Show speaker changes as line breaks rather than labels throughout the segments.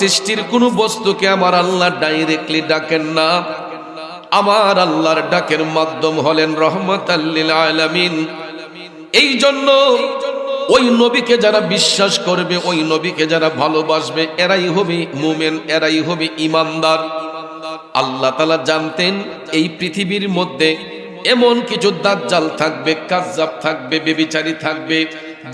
সৃষ্টির কোনো বস্তুকে আমার আল্লাহ ডাইরেক্টলি ডাকেন না। আমার আল্লাহর ডাকের মাধ্যম হলেন রহমাতাল লিল আলামিন। এই জন্য ওই নবীকে যারা বিশ্বাস করবে, ওই নবীকে যারা ভালোবাসবে, এরাই হবে মুমিন, এরাই হবে ঈমানদার। আল্লাহ তাআলা জানতেন এই পৃথিবীর মধ্যে এমন কিছু দাজ্জাল থাকবে, কাযযাব থাকবে, ব্যভিচারী থাকবে,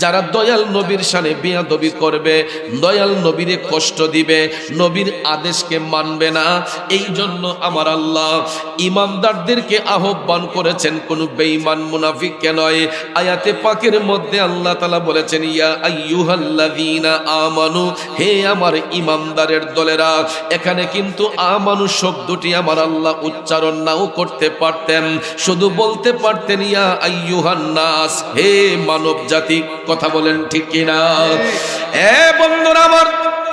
যারা দয়াল নবীর শানে বেয়াদবি করবে, দয়াল নবীরে কষ্ট দিবে, নবীর আদেশকে মানবে না। এই জন্য আমার আল্লাহ ঈমানদারদেরকে আহ্বান করেছেন, কোন বেঈমান মুনাফিককে নয়। আয়াতে পাকের মধ্যে আল্লাহ তাআলা বলেছেন, ইয়া আইয়ুহাল্লাযীনা আমানু, হে আমার ঈমানদারের দলেরা। এখানে কিন্তু আমানু শব্দটি আমার আল্লাহ উচ্চারণ নাও করতে পারতেন, শুধু বলতে পারতেন ইয়া আইয়ুহান নাস, হে মানব জাতি। কথা বলেন ঠিক কিনা? এ বন্ধুরা আমার,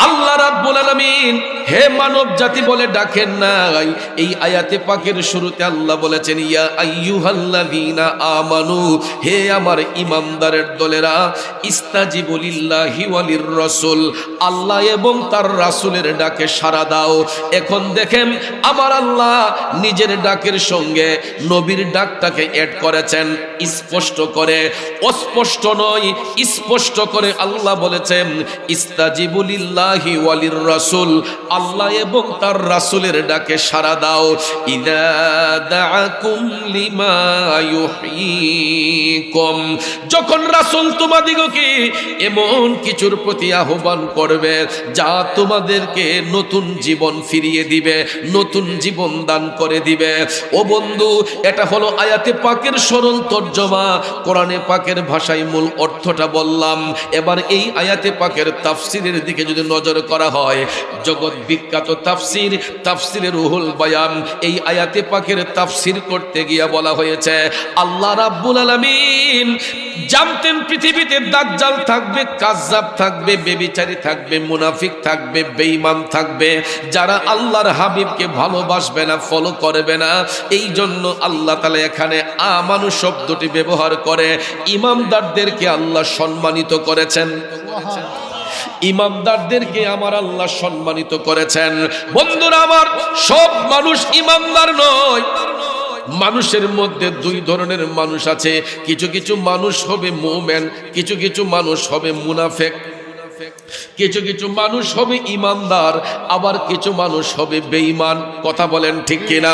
আল্লাহ রাব্বুল আলামিন হে মানব জাতি বলে ডাকেন নাই। এই আয়াতে পাকের শুরুতে আল্লাহ বলেছেন ইয়া আইয়ুহাল্লাযীনা আমানু, হে আমার ঈমানদারের দলেরা, ইস্তাজিবু লিল্লাহি ওয়ালির রাসূল, আল্লাহ এবং তার রাসূলের ডাকে সাড়া দাও। এখন দেখেন আমার আল্লাহ নিজের ডাকের সঙ্গে নবীর ডাকটাকে অ্যাড করেছেন, স্পষ্ট করে, অস্পষ্ট নয়, স্পষ্ট করে আল্লাহ বলেছেন ইস্তাজিবু লিল্লাহি ওয়ালির রাসূল, আল্লাহ এবং তার রাসূলের ডাকে সাড়া দাও। ইযা দাআকুম লিমা ইউহয়িকুম, যখন রাসূল তোমাদিগকে এমন কিছুর প্রতি আহ্বান করবে যা তোমাদেরকে নতুন জীবন ফিরিয়ে দিবে, নতুন জীবন দান করে দিবে। ও বন্ধু, এটা হলো আয়াতে পাকের সরল তরজমা, কোরআনে পাকের ভাষায় মূল অর্থটা বললাম। এবার এই আয়াতে পাকের তাফসীরের দিকে যদি নজর করা হয়, জগৎ বিখ্যাত তাফসীর, তাফসীরে রুহুল বায়ান, এই আয়াতে পাকের তাফসীর করতে গিয়ে বলা হয়েছে আল্লাহ রাব্বুল আলামিন জানতেন পৃথিবীতে দাজ্জাল থাকবে, কাযযাব থাকবে, ব্যভিচারী থাকবে, মুনাফিক থাকবে, বেঈমান থাকবে, যারা আল্লাহর হাবিবকে ভালোবাসবে না, ফলো করবে না। এই জন্য আল্লাহ তাআলা এখানে আমানু শব্দটি ব্যবহার করে ঈমানদারদেরকে আল্লাহ সম্মানিত করেছেন। ঈমানদারদেরকে আমার আল্লাহ সম্মানিত করেছেন। বন্ধুরা আমার, সব মানুষ ঈমানদার নয়। মানুষের মধ্যে দুই ধরনের মানুষ আছে, কিছু কিছু মানুষ হবে মুমিন, কিছু কিছু মানুষ হবে মুনাফিক। কিছু কিছু মানুষ হবে ঈমানদার, আবার কিছু মানুষ হবে বেঈমান। কথা বলেন ঠিক কিনা?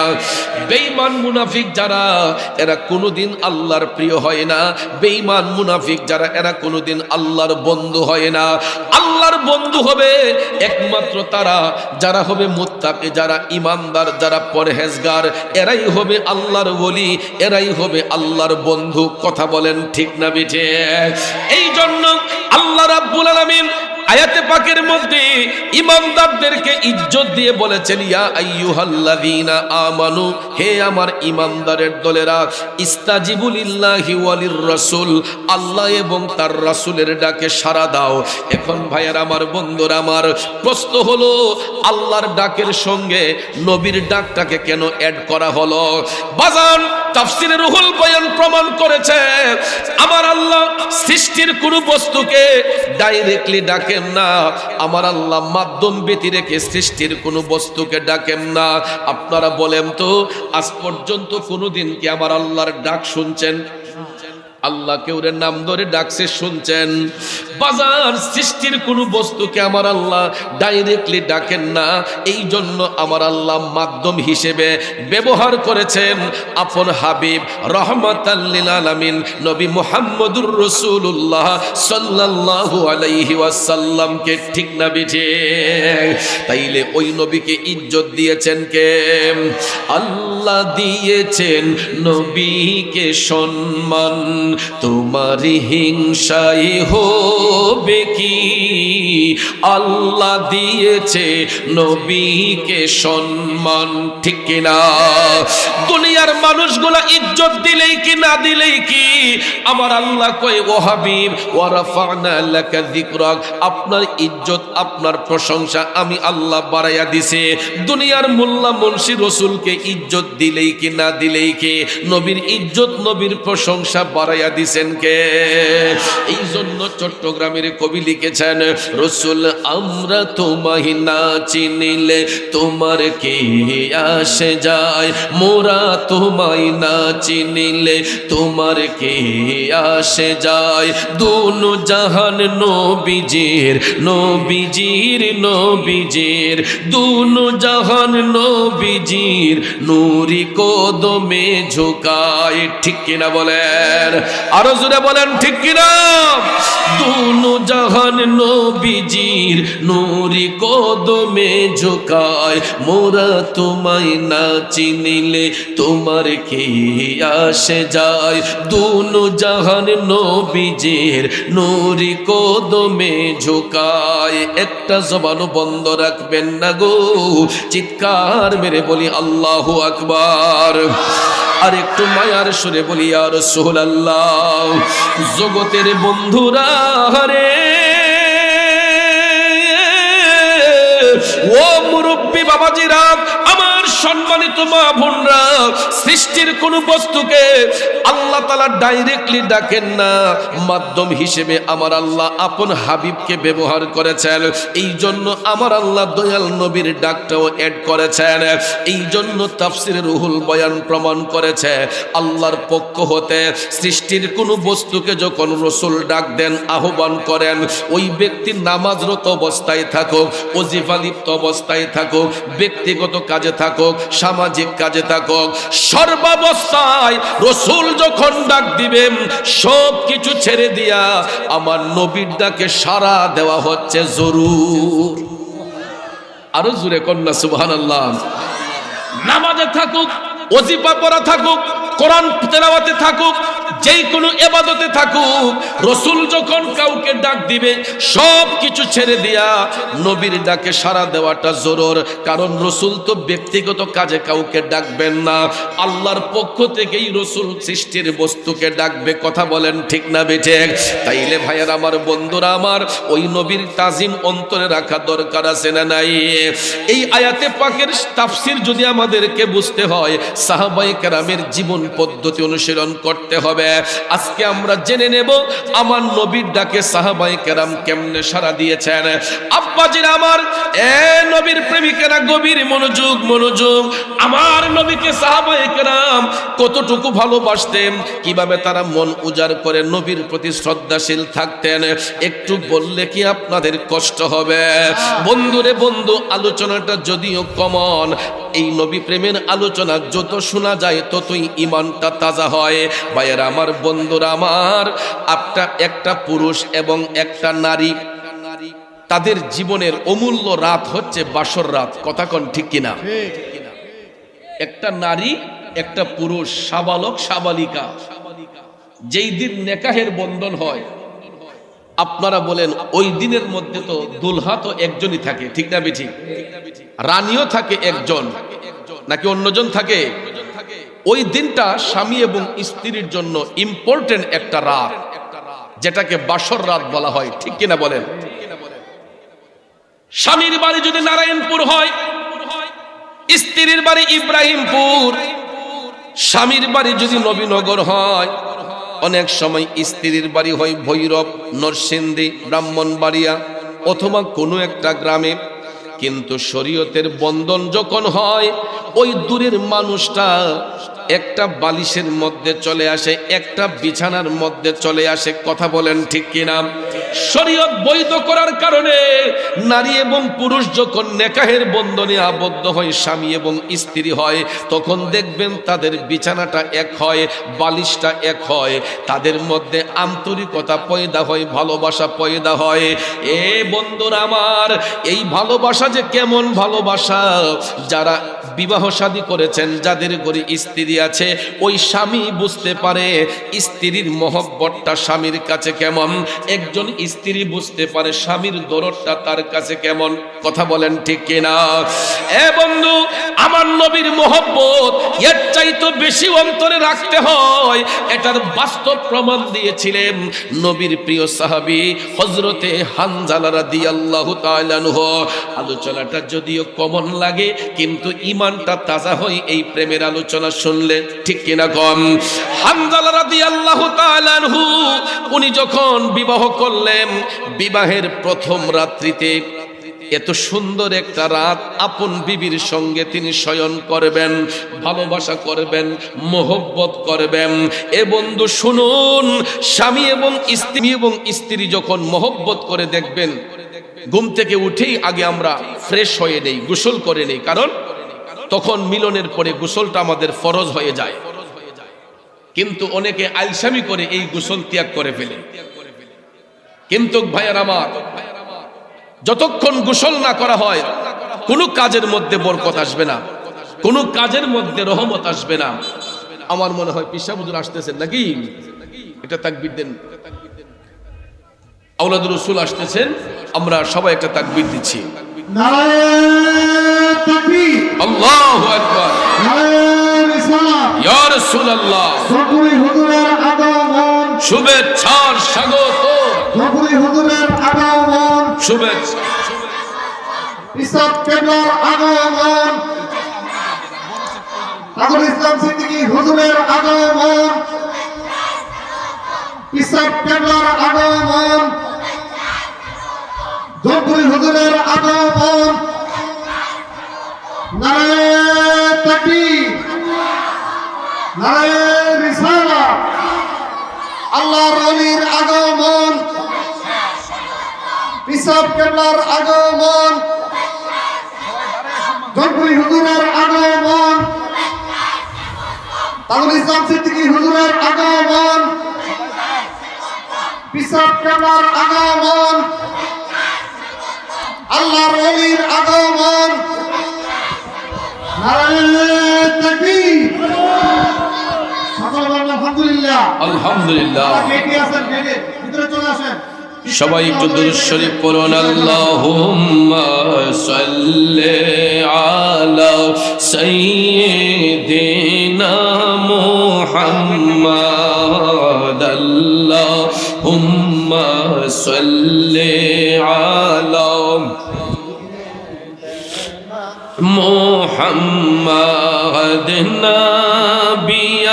বেঈমান মুনাফিক যারা, এরা কোনোদিন আল্লাহর প্রিয় হয় না। বেঈমান মুনাফিক যারা, এরা কোনোদিন আল্লাহর বন্ধু হয় না। আল্লাহর বন্ধু হবে একমাত্র তারা যারা হবে মুত্তাকি, যারা ঈমানদার, যারা পরহেজগার, এরাই হবে আল্লাহর ওলি, এরাই হবে আল্লাহর বন্ধু। কথা বলেন ঠিক না বেঠে? এই জন্য আল্লাহ রাব্বুল আলামিন আয়াতে পাকের মধ্যে ঈমানদারদেরকে ইজ্জত দিয়ে বলেছেন ইয়া আইয়ুহাল্লাযীনা আমানু, হে আমার ঈমানদারের দলেরা, ইস্তাজিবু লিল্লাহি ওয়ালির রাসূল, আল্লাহ এবং তার রাসূলের ডাকে সাড়া দাও। এখন ভাইয়ের আমার, বন্ধুরা আমার, প্রশ্ন হলো আল্লাহর ডাকের সঙ্গে নবীর ডাকটাকে কেন অ্যাড করা হলো? বাজান, তাফসীরে রুহুল বায়ান প্রমাণ করেছে আমার আল্লাহ সৃষ্টির কোনো বস্তুকে ডাইরেক্টলি ডাকেন না। আমার আল্লাহ মাধ্যম ব্যতি রেখে সৃষ্টির কোনো বস্তুকে ডাকেন না। আপনারা বলেন তো, আজ পর্যন্ত কোনোদিন কি আমার আল্লাহর ডাক শুনছেন? আল্লাহ কেউরে নাম ধরে ডাকছে শুনছেন? বাজার, সৃষ্টির কোনো বস্তুকে আমার আল্লাহ ডাইরেক্টলি ডাকেন না। এই জন্য আমার আল্লাহ মাধ্যম হিসেবে ব্যবহার করেছেন আপন হাবিব রহমাতাল লিল আলামিন নবী মুহাম্মদুর রাসূলুল্লাহ সাল্লাল্লাহু আলাইহি ওয়াসাল্লামকে। ঠিক না বিঠে? তাইলে ওই নবীকে ইজ্জত দিয়েছেন কে? আল্লাহ দিয়েছেন নবীকে সম্মান, তোমারি হিংসাই হবে কি? আল্লাহ দিয়েছে নবীকে সম্মান। ঠিক কিনা? দুনিয়ার মানুষগুলা ইজ্জত দিলেই কি না দিলেই কি, আমার আল্লাহ কয় ও হাবিব ওয়া রাফা'না লাকা যিকরাক, আপনার ইজ্জত, আপনার প্রশংসা আমি আল্লাহ বাড়াইয়া দিছে। দুনিয়ার মোল্লা মুন্সি রসুলকে ইজ্জত দিলেই কি না দিলেই কি, নবীর ইজ্জত, নবীর প্রশংসা বাড়াইয়া পাঠাইয়া দিছেন কে? এই জন্য চট্টগ্রামের কবি লিখেছেন, রসুল আমরা তোমায় না চিনিলে তোমার কে আসে যায়, মোরা তোমায় না চিনিলে তোমার কে আসে যায়। দুনো জাহান নবীজির নবীজির নবীজির, দুনো জাহান নবীজির নুরি কদমে ঝুকায়। ঠিক কিনা বলেন? আরো জোরে বলেন ঠিক কিনা? দুনো জাহান নবীজির নুরি কদমে ঝুকায়, মোরা তোমায় না চিনিলে তোমার কে আসে যায়। দুনো জাহান নবীজির নুরি কদমে ঝুকায়। একটা জবানও বন্ধ রাখবেন না গো, চিৎকার মেরে বলি আল্লাহু আকবার। আর একটু মায়ার সুরে বলি ইয়া রাসূলুল্লাহ। জগতের বন্ধুরা রে, ও মুরব্বী বাবাজিরা, আমার সম্মানিত মা বোনরা, সৃষ্টির কোন বস্তুকে আল্লাহ তাআলা ডাইরেক্টলি ডাকেন না, মাধ্যম হিসেবে আমার আল্লাহ আপন হাবিবকে ব্যবহার করেছেন। এই জন্য আমার আল্লাহ দয়াল নবীর ডাকটাও অ্যাড করেছেন। এই জন্য তাফসিরে রুহুল বয়ান প্রমাণ করেছে, আল্লাহর পক্ষ হতে সৃষ্টির কোন বস্তুকে যখন রসুল ডাক দেন, আহ্বান করেন, ওই ব্যক্তি নামাজরত অবস্থায় থাকুক, ওজিফা লিপ্ত অবস্থায় থাকুক, ব্যক্তিগত কাজে থাকুক, সামাজিক কাজে থাকুক, সর্বাবস্থায় রসুল যখন ডাক দিবেন, সব কিছু ছেড়ে দিয়া আমার নবীর ডাকে সাড়া দেওয়া হচ্ছে জরুর। আরো জোরে কন্যা সুবহানাল্লাহ। নামাজে থাকুক, ওজিফা পড়া থাকুক, কোরআন তেলাওয়াতে থাকুক, যেই কোনো ইবাদতে থাকুক, রসুল যখন কাউকে ডাক দিবে সব কিছু ছেড়ে দিয়া নবীর ডাকে সাড়া দেওয়াটা জরুর। কারণ রসুল তো ব্যক্তিগত কাজে কাউকে ডাকবেন না, আল্লাহর পক্ষ থেকেই রসুল সৃষ্টির বস্তুকে ডাকবে। কথা বলেন ঠিক না বেঠে? তাইলে ভাইয়ের আমার, বন্ধুরা আমার, ওই নবীর তাজিম অন্তরে রাখা দরকার আছে না নাই? এই আয়াতে পাকের তাফসীর যদি আমাদেরকে বুঝতে হয়, সাহাবায়ে কেরামের জীবন পদ্ধতি অনুসরণ করতে হবে। আজকে আমরা জেনে নেব আমার নবীর ডাকে সাহাবায়ে কেরাম কেমনে সাড়া দিয়েছেন। আব্বাজিরা আমার, এ নবীর প্রেমিকেরা, গভীর মনোযোগ মনোযোগ। আমার নবীকে সাহাবায়ে কেরাম কতটুকু ভালোবাসতেন, কিভাবে তারা মন উজাড় করে নবীর প্রতি শ্রদ্ধাশীল থাকতেন, একটু বললে কি আপনাদের কষ্ট হবে? বন্ধুরে বন্ধু, আলোচনাটা যদিও কমন, এই নবী প্রেমের আলোচনা যত শোনা যায় ততই ঈমানটা তাজা হয়। ভাইয়েরা আমার, বন্ধুরা আমার, একটা পুরুষ এবং একটা নারী, তাদের জীবনের অমূল্য রাত হচ্ছে বাসর রাত। কথা কোন ঠিক কিনা? একটা নারী, একটা পুরুষ, সাবালক সাবালিকা, যেই দিন নেকাহের বন্ধন হয়, আপনারা বলেন ওই দিনের মধ্যে তো দুলহা তো একজনই থাকে, ঠিক না বেঠি? রানীও থাকে একজন, নাকি অন্যজন থাকে? ওই দিনটা স্বামী এবং স্ত্রীর জন্য ইম্পর্টেন্ট একটা রাত, যেটাকে বাসর রাত বলা হয়, ঠিক কিনা বলেন? স্বামীর বাড়ি যদি নারায়ণপুর হয়, স্ত্রীর বাড়ি ইব্রাহিমপুর, স্বামীর বাড়ি যদি নবীনগর হয়, অনেক সময় স্ত্রীর বাড়ি হয় ভৈরব, নরসিংদী, ব্রাহ্মণবাড়িয়া অথবা কোনো একটা গ্রামে। কিন্তু শরীয়তের বন্ধন যখন হয়, ওই দূরের মানুষটা একটা বালিশের মধ্যে চলে আসে, একটা বিছানার মধ্যে চলে আসে। কথা বলেন ঠিক কিনা? শরীয়ত বৈধ করার কারণে নারী এবং পুরুষ যখন নেকাহের বন্ধনে আবদ্ধ হয়, স্বামী এবং স্ত্রী হয়, তখন দেখবেন তাদের বিছানাটা এক হয়, বালিশটা এক হয়, তাদের মধ্যে আন্তরিকতা পয়দা হয়, ভালোবাসা পয়দা হয়। এ বন্ধুরা আমার, এই ভালোবাসা যে কেমন ভালোবাসা, যারা বিবাহ শাদী করেছেন, যাদের ঘরে স্ত্রী আছে, ওই স্বামী বুঝতে পারে স্ত্রীর মহব্বতটা স্বামীর কাছে কেমন। একজন স্ত্রী বুঝতে পারে স্বামীর দরদটা তার কাছে কেমন। কথা বলেন ঠিক কিনা? এ বন্ধু, আমার নবীর মহব্বত এর চাইতে বেশি অন্তরে রাখতে হয়, এটার বাস্তব প্রমাণ দিয়েছিলেন নবীর প্রিয় সাহাবী হযরতে হানজালা রাদিয়াল্লাহু তাআলা আনহু। আলোচনাটা যদিও কমন লাগে, কিন্তু ঈমানটা তাজা হয় এই প্রেমের আলোচনা শুনলে, ঠিক কিনা কম? হানজালা রাদিয়াল্লাহু তাআলা আনহু উনি যখন বিবাহ করলেন, বিবাহের প্রথম রাত্রিতে এত সুন্দর একটা রাত আপন বিবির সঙ্গে তিনি শয়ন করবেন, ভালোবাসা করবেন, মোহব্বত করবেন। এ বন্ধু শুনুন, স্বামী এবং স্ত্রী যখন মোহব্বত করে দেখবেন, ঘুম থেকে উঠেই আগে আমরা ফ্রেশ হয়ে নেই, গোসল করে নেই, কারণ তখন মিলনের পরে গোসলটা আমাদের ফরজ হয়ে যায়। কিন্তু অনেকে আলসামি করে এই গোসল ত্যাগ করে ফেলে। কিন্তু ভাইয়ার আমার, যতক্ষণ গোসল না করা হয় কোনো কাজের মধ্যে বরকত আসবে না, কোনো কাজের মধ্যে রহমত আসবে না। আমার মনে হয় পিসা হুজুর আসতেছেন নাকি? এটা তাকবীর দেন। আওলাদুর রাসূল আসতেছেন, আমরা সবাই একটা তাকবীর দিচ্ছি।
নারায়ে তাকবীর,
আল্লাহু আকবার,
নারায়ে রিসালাত,
ইয়া রাসূলুল্লাহ।
সকলে হুজুরের আগমন,
শুভেচ্ছার স্বাগত,
সকলে হুজুরের আগমন,
শুভেচ্ছা,
ইসলাম কেবলার আগমন, আবুল ইসলাম সিদ্দিকী হুজুরের আগমন, ইসলাম কেবলার আগমন, সকলে হুজুরের আগমন। নারায়ে তাকবীর, নারায়ে রিসালাত, আল্লাহর ওলির আগমন, ইসলাম কেবলার আগমন, জনপুরি হুজুরের আগমন, আবুল ইসলাম সিদ্দিকী হুজুরের আগমন, ইসলাম কেবলার আগমন, আল্লাহর ওলির আগমন। নারায়ে তাকবীর, সকলে বলেন আলহামদুলিল্লাহ।
আলহামদুলিল্লাহ।
কে কে আছেন? ভিতরে চলে আসেন।
সবাই একটু দুরূদ শরীফ পড়ুন। আল্লাহুম্মা সাল্লি আলা সাইয়্যিদিনা মুহাম্মাদ, আল্লাহুম্মা সাল্লি আলা মুহাম্মাদ নাবিয়ানা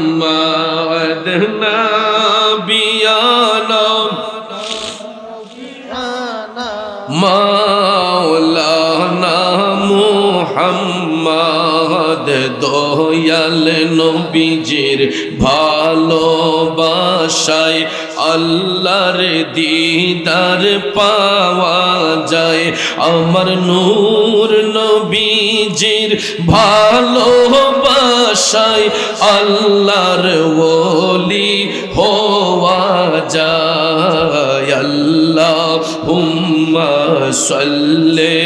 মুহাম্মাদ নাবিয়ানা মাওলানা মুহাম্মাদ, দয়াল নবীজির ভালোবাসায় আল্লাহর দিদার পাওয়া যায়। আমার নূর নবীজির ভালোবাসায় আল্লাহর ওলি হওয়া যায়। আল্লাহুম্মা সাল্লি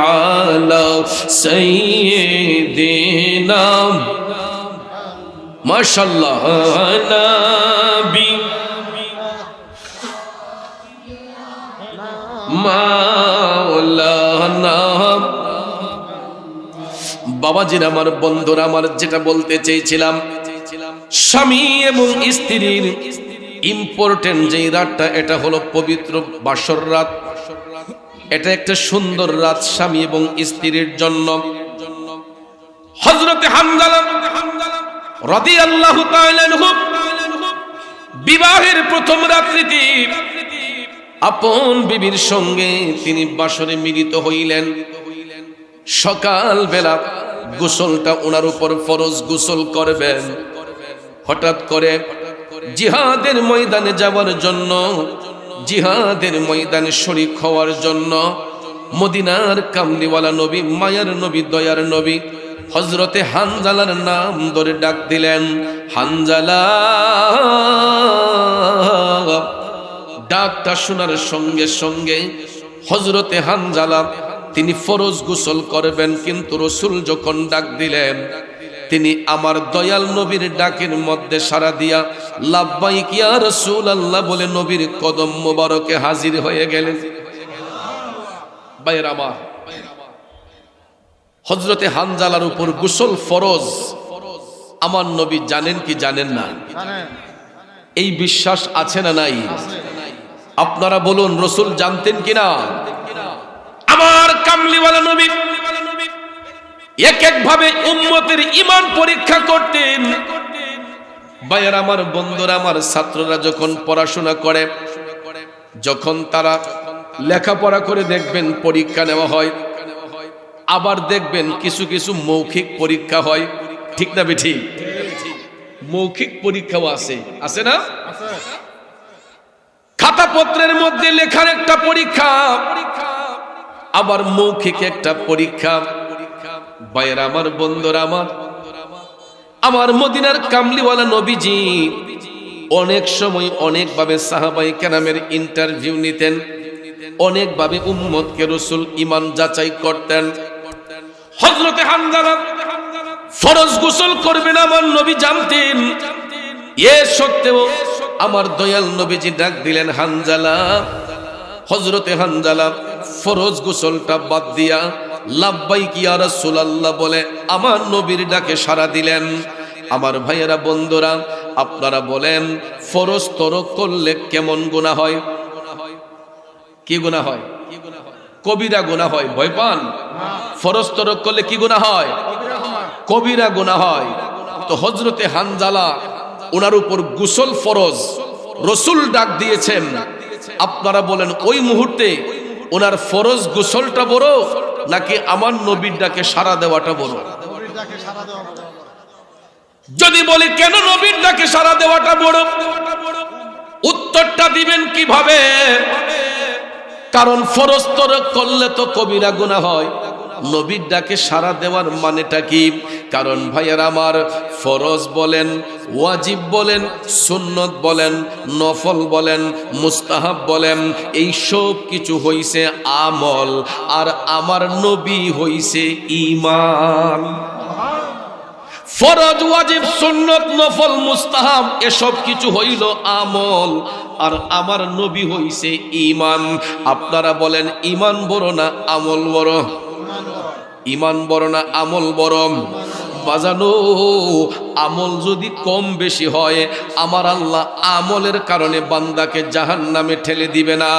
আলা সাইয়্যিদিনা, মাশাআল্লাহ, নবী মাওলানা। বাবাজির আমার, বন্ধুরা আমার, যেটা বলতে চেয়েছিলাম, স্বামী এবং স্ত্রীর ইম্পর্টেন্ট যে রাতটা, এটা হলো পবিত্র বাসর রাত। এটা একটা সুন্দর রাত স্বামী এবং স্ত্রীর জন্য। হযরতে হানজালা রাদিয়াল্লাহু তাআলা আনহু বিবাহের প্রথম রাত্রিতে আপন বিবির সঙ্গে তিনি বাসরে মিলিত হইলেন। সকাল বেলা গোসলটা ওনার উপর ফরজ, গোসল করবেন। হঠাৎ করে জিহাদের ময়দানে যাওয়ার জন্য, জিহাদের ময়দানে শরীক হওয়ার জন্য মদিনার কামলিওয়ালা নবী, মায়ার নবী, দয়ার নবী হযরতে হানজালার নাম ধরে ডাক দিলেন, হানজালা। ডাকটা শোনার সঙ্গে সঙ্গে হযরতে হানজালা তিনি ফরজ গোসল করবেন, কিন্তু রাসূল যখন ডাক দিলেন তিনি আমার দয়াল নবীর ডাকের মধ্যে সাড়া দিয়া লাব্বাইক ইয়া রাসূলুল্লাহ বলে নবীর কদম মোবারকে হাজির হয়ে গেলেন। ভাইয়ের আমার, হযরতে হানজালার উপর গোসল ফরজ আমার নবী জানেন কি জানেন না? এই বিশ্বাস আছে না নাই? আপনারা বলুন, রাসূল জানতেন কিনা? আমার কামলিওয়ালা নবী এক এক ভাবে উম্মতের ঈমান পরীক্ষা করতেন। ভাইয়ের আমার, বন্ধুরা আমার, ছাত্ররা যখন পড়াশোনা করে, যখন তারা লেখাপড়া করে দেখবেন পরীক্ষা নেওয়া হয়, আবার দেখবেন কিছু কিছু মৌখিক পরীক্ষা হয়, ঠিক না বেঠি? মৌখিক পরীক্ষাও আছে না? খাতাপত্রের মধ্যে লেখার একটা পরীক্ষা, আবার মৌখিক একটা পরীক্ষা। ভাইয়েরা আমার, বন্ধুরা আমার মদিনার কামলিওয়ালা নবীজি অনেক সময় অনেকভাবে সাহাবায়ে কেরামের ইন্টারভিউ নিতেন, অনেকভাবে উম্মতকে রাসূল ঈমান যাচাই করতেন। হযরতে হানজালা ফরজ গোসল করবেন আমার নবী জানতেন। এ সত্ত্বেও আমার দয়াল নবীজি ডাক দিলেন, হানজালা। হযরতে হানজালা ফরজ গোসলটা বাদ দিয়া লাব্বাইক ইয়া রাসূলুল্লাহ বলে আমার নবীর ডাকে সাড়া দিলেন। আমার ভাইয়েরা, বন্ধুরা, আপনারা বলেন ফরজ তরক করলে কেমন গুনাহ হয়? কি গুনাহ হয়? কবিরা গুনাহ হয়। ভয় পান? ফরজ তরক করলে কি গুনাহ হয়? কবিরা গুনাহ হয়। তো হযরতে হানজালা, ওনার উপর গোসল ফরজ, রাসূল ডাক দিয়েছেন। আপনারা বলেন ওই মুহূর্তে ওনার ফরজ গোসলটা বড় নাকি আমার নবীর ডাকে সাড়া দেওয়াটা বড়? যদি বলি কেন নবীর ডাকে সাড়া দেওয়াটা বড়, উত্তরটা দিবেন কিভাবে? কারণ ফরজ তরক করলে তো কবিরা গুনাহ হয়। নবীর ডাকে সাড়া দেওয়ার মানেটা কি? কারণ ভাইয়ের আমার, ফরজ বলেন, ওয়াজিব বলেন, সুন্নত বলেন, নফল বলেন, মুস্তাহাব বলেন, এই সব কিছু হইছে আমল, আর আমার নবী হইছে ঈমান। ফরজ, ওয়াজিব, সুন্নত, নফল, মুস্তাহাব এসব কিছু হইল আমল, আর আমার নবী হইছে ঈমান। আপনারা বলেন ঈমান বড় না আমল বড়? ঈমান বড় না আমল বড়? বাজানো, আমল যদি কম বেশি হয় আমার আল্লাহ আমলের কারণে বান্দাকে জাহান্নামে ঠেলে দিবে না।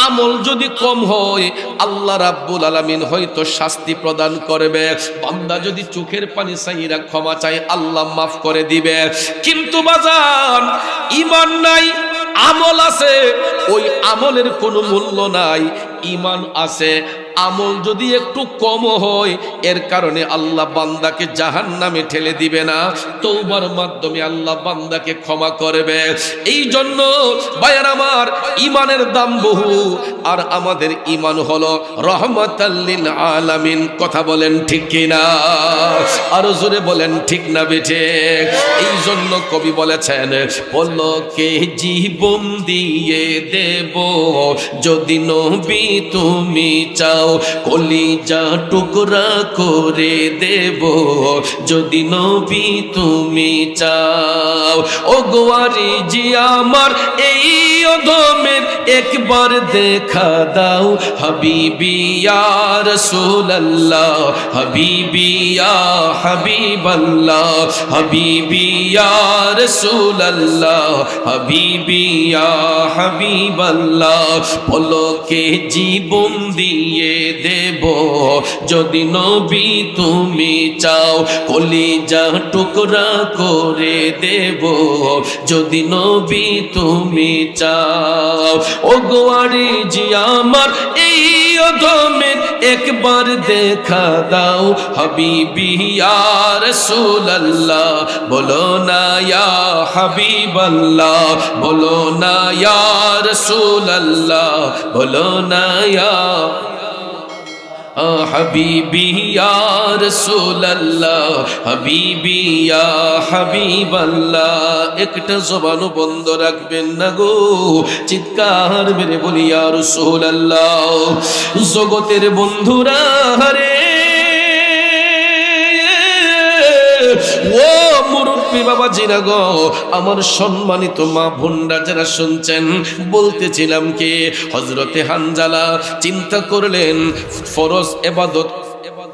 আমল যদি কম হয় আল্লাহ রাব্বুল আলামিন হয়তো শাস্তি প্রদান করবে। বান্দা যদি চোখের পানি চাইরা ক্ষমা চায় আল্লাহ মাফ করে দিবে। কিন্তু বাজান, ঈমান নাই, আমল আছে, ওই আমলের কোনো মূল্য নাই। ঈমান আছে, আমল যদি একটু কম হয় এর কারণে আল্লাহ বান্দাকে জাহান্নামে ঠেলে দিবে না, তওবার মাধ্যমে আল্লাহ বান্দাকে ক্ষমা করবে। এই জন্য ভাইয়ের আমার, ঈমানের দাম বহু, আর আমাদের ঈমান হলো রহমাতাল লিল আলামিন। কথা বলেন ঠিক কিনা? আরো জোরে বলেন ঠিক না বেঠে? এই জন্য কবি বলেছেন, পলকে জীবন দিয়ে দেব যদি নবী তুমি চাও, কলিজা টুকরা করে দেব যদি নবী তুমি চাও। ও গোয়ারি জি আমার এই অধমের একবার দেখা দাও, হাবিবি ইয়া রাসূলুল্লাহ, হাবিবি ইয়া হাবিবাল্লাহ, হাবিবি ইয়া রাসূলুল্লাহ, হাবিবি ইয়া হাবিবাল্লাহ। পলকে জীবন দিয়ে দেব যদি নবী তুমি চাও, কলিজা টুকরা করে দেব যদি নবী তুমি চাও। ও গোয়ারি জি আমার এই অধমের একবার দেখা দাও, হাবিবি ইয়া রাসূলুল্লাহ, বলো না ইয়া হাবিবাল্লাহ, বলো না ইয়া রাসূলুল্লাহ, বলো না ইয়া। হাবিবি ইয়া রাসূলুল্লাহ, হাবিবি ইয়া হাবিবাল্লাহ। একটা জবান বন্ধ রাখবেন না গো, চিৎকার মেরে বলি ইয়া রাসূলুল্লাহ। জগতের বন্ধুরা রে, ও মুরব্বী বাবাজিরা গো, আমার সম্মানিত মা বোনরা যারা শুনছেন, বলতেছিলাম কি, হযরতে হানজালা চিন্তা করলেন ফরজ ইবাদত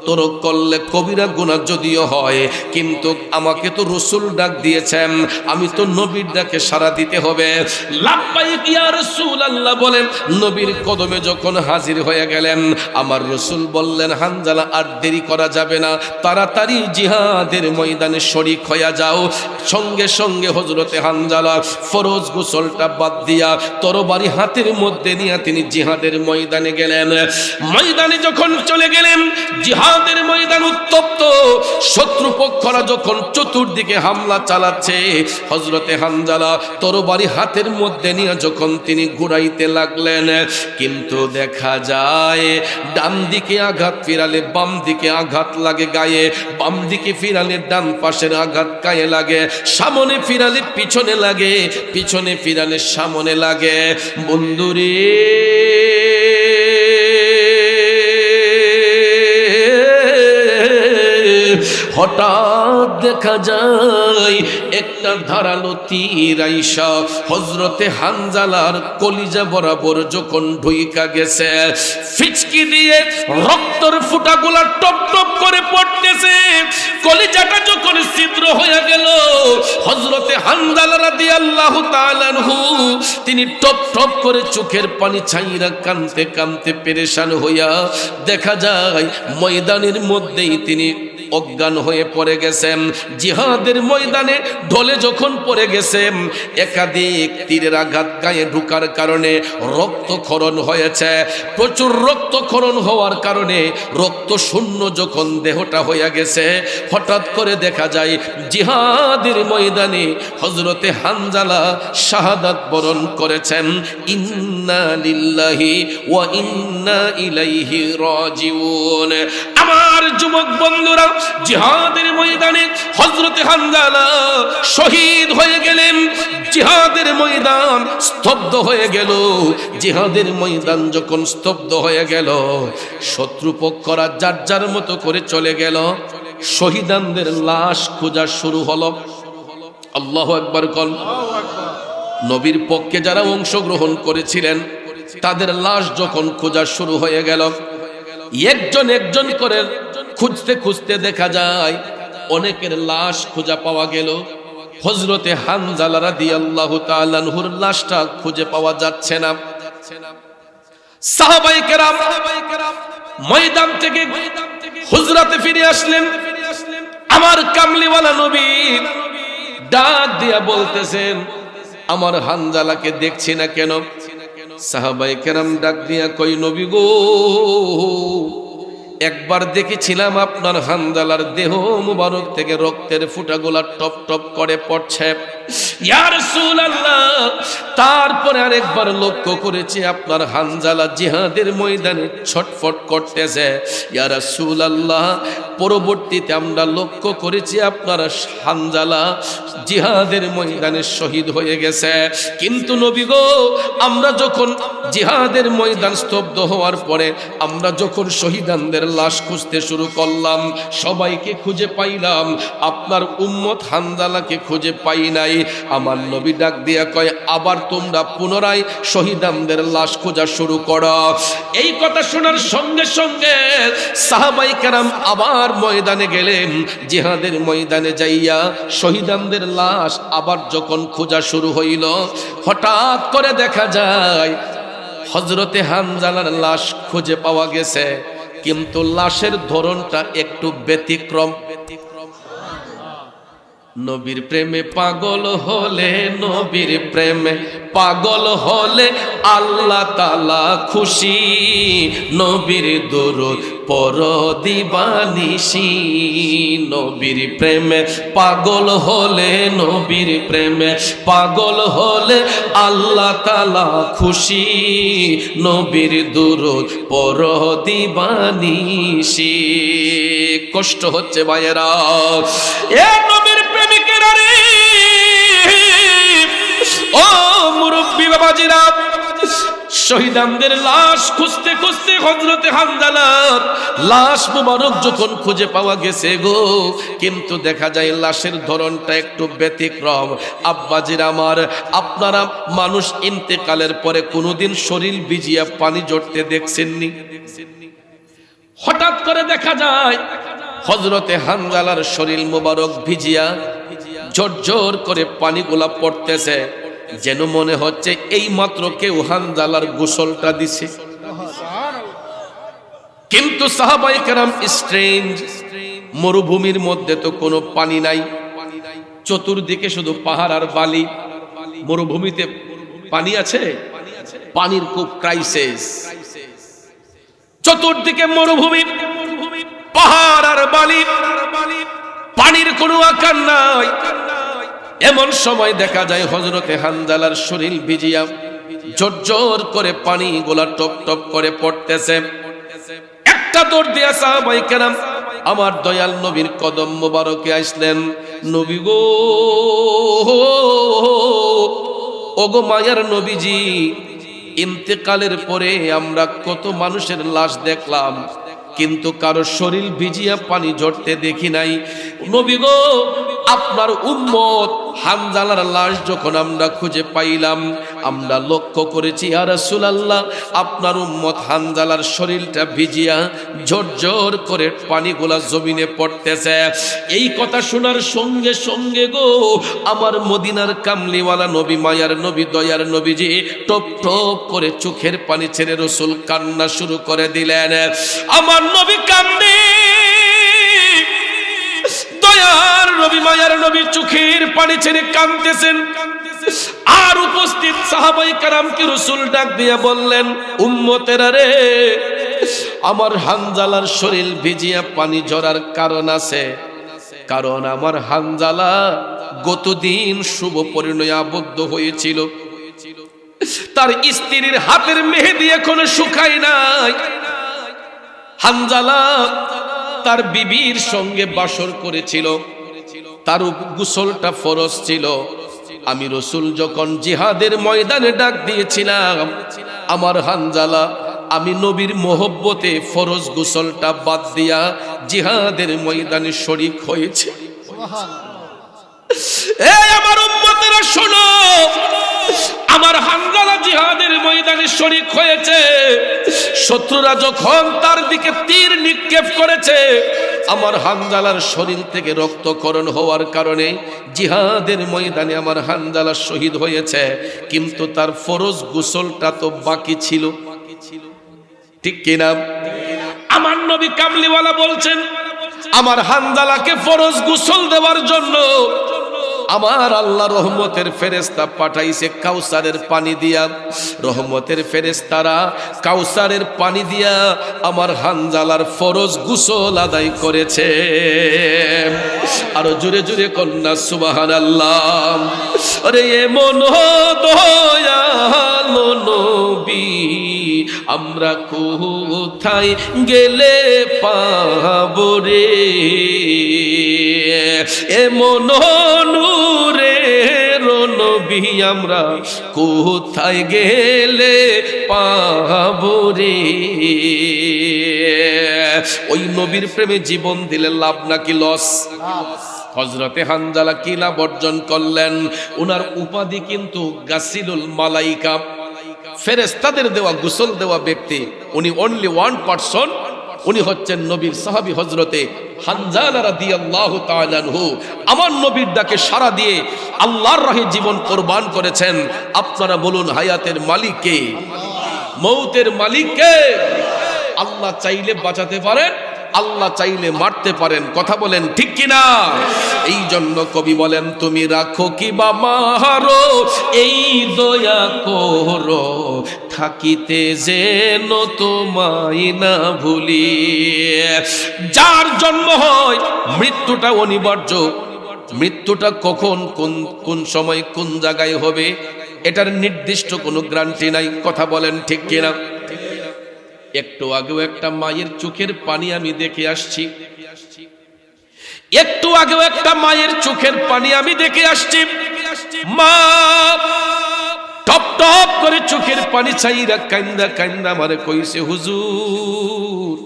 তরক করলে কবিরা গুনাহ যদিও হয়, কিন্তু আমাকে তো রাসূল ডাক দিয়েছেন, আমি তো নবীর ডাকে সাড়া দিতে হবে। লাব্বাইক ইয়া রাসূলুল্লাহ বলেন নবীর কদমে যখন হাজির হয়ে গেলেন, আমার রাসূল বললেন, হানজালা আর দেরি করা যাবে না, তাড়াতাড়ি জিহাদের ময়দানে শরীক হয়ে যাও। সঙ্গে সঙ্গে হযরতে হানজালা ফরজ গোসলটা বাদ দিয়া তরবারি হাতের মধ্যে নিয়ে তিনি জিহাদের ময়দানে গেলেন। ময়দানে যখন চলে গেলেন, জিহাদের ময়দান উত্তপ্ত, শত্রুপক্ষরা যখন চতুর্দিকে হামলা চালাচ্ছে, হযরতে হানজালা তরবারি হাতের মধ্যে নিয়ে যখন তিনি ঘুরাইতে লাগলেন, কিন্তু দেখা যায় ডান দিকে আঘাত ফিরালে বাম দিকে আঘাত লাগে গায়ে, বাম দিকে ফিরালে ডান পাশের আঘাত গায়ে লাগে, সামনে ফিরালে পিছনে লাগে, পিছনে ফিরালে সামনে লাগে। বন্ধুরে, হঠাৎ দেখা যায় একটা ধারালো তীর আইসা হযরতে হানজালার কলিজা বরাবর যখন ঢুইকা গেছে, ফিচকি দিয়ে রক্তর ফুটাগুলা টপ টপ করে পড়তেছে, কলিজাটা যখন ছিদ্র হয়ে গেল, হযরতে হানজালা রাদিয়াল্লাহু তাআলা আনহু তিনি টপ টপ করে চোখের পানি ছাইরা কাঁদতে কাঁদতে পেরেশান হইয়া দেখা যায় ময়দানের মধ্যেই তিনি অজ্ঞান হয়ে পড়ে গেছেন। জিহাদের ময়দানে ঢলে যখন পড়ে গেছেন, একাধিক তীরের আঘাত গায়ে ঢোকার কারণে রক্তক্ষরণ হয়েছে। প্রচুর রক্তক্ষরণ হওয়ার কারণে রক্ত শূন্য যখন দেহটা হয়ে গেছে, হঠাৎ করে দেখা যায় জিহাদের ময়দানে হযরতে হানজালা শাহাদাত বরণ করেছেন। ইন্না লিল্লাহি ওয়া ইন্না ইলাইহি রাজিউন। আমার যুবক বন্ধুরা, জিহাদের ময়দানে হযরতে হানজালা শহীদ হয়ে গেলেন। জিহাদের ময়দান স্তব্ধ হয়ে গেল। জিহাদের ময়দান যখন স্তব্ধ হয়ে গেল, শত্রুপক্ষরা যার যার মতো করে চলে গেল। শহীদানদের লাশ খোঁজা শুরু হলো। আল্লাহু আকবার কল। নবীর পক্ষে যারা অংশগ্রহণ করেছিলেন তাদের লাশ যখন খোঁজা শুরু হয়ে গেল, একজন একজন করে খুঁজতে খুঁজতে দেখা যায় অনেকের লাশ খুঁজে পাওয়া গেল। হযরতে হানজালা রাদিয়াল্লাহু তাআলা আনহুর লাশটা খুঁজে পাওয়া যাচ্ছে না। সাহাবায়ে কেরাম ময়দান থেকে হুজরাতে ফিরে আসলেন। আমার কামলিওয়ালা নবী ডাক দিয়া বলতেছেন, আমার হানজালাকে দেখছি না কেন? সাহাবায়ে কেরাম ডাক দিয়া কই, নবী গো, একবার দেখেছিলাম আপনার হানজালার দেহ মুবারক থেকে রক্তের ফুটাগুলা টপ টপ করে পড়ছে, ইয়া রাসূলুল্লাহ। তারপরে আরেকবার লক্ষ্য করেছি আপনার হানজালা জিহাদের ময়দানে ছটফট করতেছে, ইয়া রাসূলুল্লাহ। পরবর্তীতে আমরা লক্ষ্য করেছি আপনার হানজালা জিহাদের ময়দানে শহীদ হয়ে গেছে। কিন্তু নবী গো, আমরা যখন জিহাদের ময়দান স্তব্ধ হওয়ার পরে আমরা যখন শহীদানদের লাশ খুঁজতে শুরু করলাম, সবাইকে খুঁজে পাইলাম, আপনার উম্মত হানজালাকে খুঁজে পাই নাই। আমার নবী ডাক দিয়া কয়, আবার তোমরা পুনরায় শহীদানদের লাশ খোঁজা শুরু করো। এই কথা শোনার সঙ্গে সঙ্গে সাহাবায়ে কেরাম আবার ময়দানে গেলেন। জিহাদের ময়দানে যাইয়া শহীদানদের লাশ আবার যখন খোঁজা শুরু হইল, হঠাৎ করে দেখা যায় হযরতে হানজালার লাশ খুঁজে পাওয়া গেছে, কিন্তু লাশের ধরনটা একটু ব্যতিক্রম। নবীর প্রেমে পাগল হলে, নবীর প্রেমে পাগল হলে আল্লাহ তাআলা খুশি। নবীর দরুদ পর দিবানিশি নবীর প্রেমে পাগল হলে নবীর প্রেমে পাগল হলে আল্লাহ তাআলা খুশি নবীর দুরূদ পর দিবানিশি কষ্ট হচ্ছে ভাইয়েরা এ নবীর প্রেমিকেরা রে ও মুরব্বি বাবাজিরা শহীদানদের লাশ খুঁজতে খুঁজতে হযরতে হামজালার লাশ মুবারক যখন খুঁজে পাওয়া গেছে গো কিন্তু দেখা যায় লাশের ধরনটা একটু ব্যতিক্রম আব্বাজির আমার আপনারা মানুষ ইন্তেকালের পরে কোনোদিন শরীর ভিজিয়া পানি ঝরতে দেখছেননি হঠাৎ করে দেখা যায় হযরতে হামজালার শরীর মুবারক ভিজিয়া ঝরঝর করে পানিগুলা পড়তেছে যেন মনে হচ্ছে এই মাত্র কেউ হামজালার গোসলটা দিছে কিন্তু সাহাবায়ে কেরাম স্ট্রেঞ্জ মরুভূমির মধ্যে তো কোনো পানি নাই চতুর্দিকে শুধু পাহাড় আর বালি মরুভূমিতে পানি আছে পানির খুব ক্রাইসিস চতুর্দিকে মরুভূমি পাহাড় আর বালি পানির কোনো আকার নাই এমন সময় দেখা যায় হযরতে হামজালার শরীর ভিজিয়া ঝরঝর করে পানি গোলা টপ টপ করে পড়তেছে একটা দৌড় দিয়া সাহাবায়ে কেরাম আমার দয়াল নবীর কদম মোবারকে আসলেন নবী গো ওগো মায়ার নবীজি ইন্তেকালের পরে আমরা কত মানুষের লাশ দেখলাম কিন্তু কারো শরীর ভিজিয়া পানি ঝরতে দেখি নাই নবী গো আপনার উম্মত হামজালার লাশ যখন আমরা খুঁজে পাইলাম আমরা লক্ষ্য করেছি ইয়া রাসূলুল্লাহ আপনার উম্মত হামজালার শরীরটা ভিজিয়া ঝরঝর করে পানিগুলা জমিনে পড়তেছে এই কথা শোনার সঙ্গে সঙ্গে গো আমার মদিনার কামলিওয়ালা নবী মায়ার নবী দয়ার নবীজি টপ টপ করে চোখের পানি ছেড়ে রাসূল কান্না শুরু করে দিলেন আমার নবী কান্দে দয়ার নবী মায়ার নবী চোখের পানি ছেড়ে কাঁদতেছেন আর উপস্থিত সাহাবায়ে কেরামকে রাসূল ডাক দিয়ে বললেন উম্মতেরা রে আমার হামজালার শরীর ভিজিয়া পানি ঝরার কারণ আছে কারণ আমার হামজালা গতদিন শুভ পরিণয়ে আবদ্ধ হয়েছিল তার স্ত্রীর হাতের মেহেদি এখনো শুকায় নাই হামজালা তার বিবির সঙ্গে বাসর করেছিল তার গোসলটা ফরজ ছিল আমি রাসূল যখন জিহাদের ময়দানে ডাক দিয়েছিলাম আমার হামজালা আমি নবীর মোহব্বতে ফরজ গোসলটা বাদ দিয়া জিহাদের ময়দানে শরীক হয়েছে এই আমার উম্মতেরা শোনো আমার হামজালা জিহাদের ময়দানে শরীক হয়েছে শত্রুরা যখন তার দিকে তীর নিক্ষেপ করেছে আমার হামজালার শরীর থেকে রক্তক্ষরণ হওয়ার কারণে জিহাদের ময়দানে আমার হামজালা শহীদ হয়েছে কিন্তু তার ফরজ গোসলটা তো বাকি ছিল ঠিক কিনা আমার নবী কামলিওয়ালা বলছেন আমার হামজালাকে ফরজ গোসল দেওয়ার জন্য আমার আল্লাহ রহমতের ফেরেশতা পাঠাইছে কাউসারের পানি দিয়া রহমতের ফেরেশতারা কাউসারের পানি দিয়া আমার হামজালার ফরজ গোসল আদায় করেছে আর জোরে জোরে কন্যা সুবহানাল্লাহ আরে এমন দয়ালো নবী আমরা কোথায় গেলে পাবো রে এমন নূরের নবী আমরা কোথায় গেলে পাবো রে ওই নবীর প্রেমে জীবন দিলে লাভ নাকি লস হযরতে হামজালা কি লাভ অর্জন করলেন ওনার উপাধি কিন্তু গাসিলুল মালাইকা ফেরেশতাদের দেওয়া গোসল দেওয়া ব্যক্তি উনি অনলি ওয়ান পারসন উনি হচ্ছেন নবীর সাহাবী হযরতে হামজালা রাদিয়াল্লাহু তাআলা আনহু আমার নবীর ডাকে সাড়া দিয়ে আল্লাহর রাহে জীবন কুরবান করেছেন আপনারা বলুন হায়াতের মালিক কে মৌতের মালিক কে আল্লাহ চাইলে বাঁচাতে পারেন আল্লাহ চাইলে মারতে পারেন কথা বলেন ঠিক কিনা এই জন্য কবি বলেন তুমি রাখো কি বা মারো এই দয়া করো, থাকিতে যেন তোমায় না ভুলি। যার জন্ম হয় মৃত্যুটা অনিবার্য। মৃত্যুটা কখন, কোন সময়, কোন জায়গায় হবে এটার নির্দিষ্ট কোনো গ্যারান্টি নাই। কথা বলেন ঠিক কিনা? একটু আগেও একটা মায়ের চোখের পানি আমি দেখে আসছি। একটু আগেও একটা মায়ের চোখের পানি আমি দেখে আসছি। মা টপ টপ করে চোখের পানি চাইরা কান্দা কান্দা আমারে কইছে, হুজুর